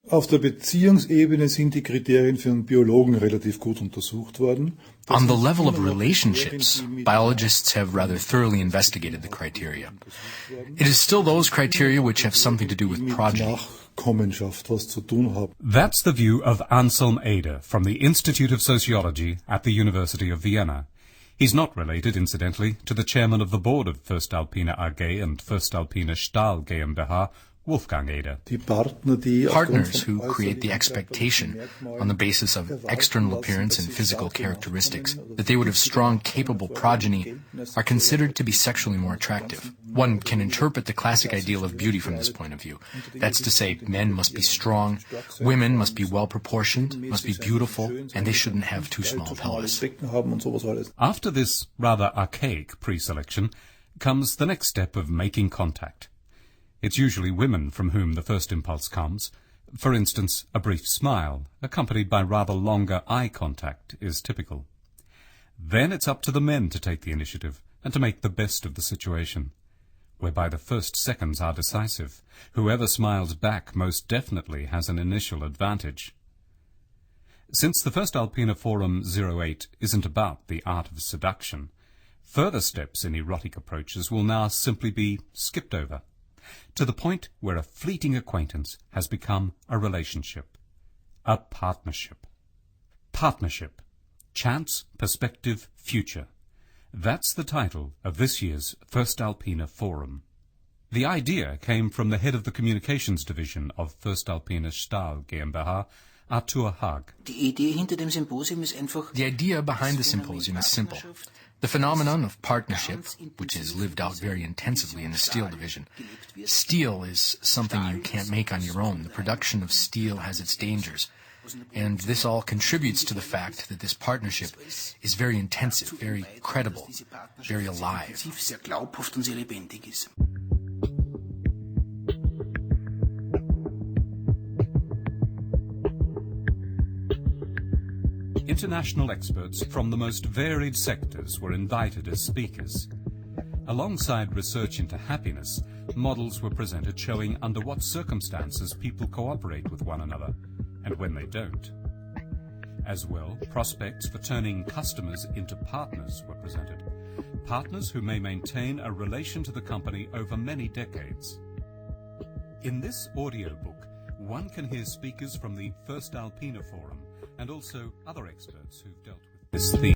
Auf der Beziehungsebene sind die Kriterien für einen Biologen relativ gut untersucht worden. On the level of relationships, biologists have rather thoroughly investigated the criteria. It is still those criteria which have something to do with progeny. Nachkommenschaft was zu tun haben. That's the view of Anselm Eder from the Institute of Sociology at the University of Vienna. He's not related, incidentally, to the chairman of the board of voestalpine AG and voestalpine Stahl GmbH, Wolfgang Eder. Partners who create the expectation on the basis of external appearance and physical characteristics that they would have strong, capable progeny are considered to be sexually more attractive. One can interpret the classic ideal of beauty from this point of view. That's to say, men must be strong, women must be well-proportioned, must be beautiful, and they shouldn't have too small pelvis. After this rather archaic pre-selection comes the next step of making contact. It's usually women from whom the first impulse comes. For instance, a brief smile, accompanied by rather longer eye contact, is typical. Then it's up to the men to take the initiative and to make the best of the situation, whereby the first seconds are decisive. Whoever smiles back most definitely has an initial advantage. Since the voestalpine Forum 08 isn't about the art of seduction, further steps in erotic approaches will now simply be skipped over, to the point where a fleeting acquaintance has become a relationship, a partnership. Partnership. Chance, perspective, future. That's the title of this year's voestalpine Forum. The idea came from the head of the communications division of voestalpine Stahl GmbH, Arthur Haag. The idea behind the symposium is simple. The phenomenon of partnership, which is lived out very intensively in the steel division. Steel is something you can't make on your own. The production of steel has its dangers. And this all contributes to the fact that this partnership is very intensive, very credible, very alive. International experts from the most varied sectors were invited as speakers. Alongside research into happiness, models were presented showing under what circumstances people cooperate with one another, and when they don't. As well, prospects for turning customers into partners were presented. Partners who may maintain a relation to the company over many decades. In this audiobook, one can hear speakers from the voestalpine Forum and also other experts who've dealt with this theme.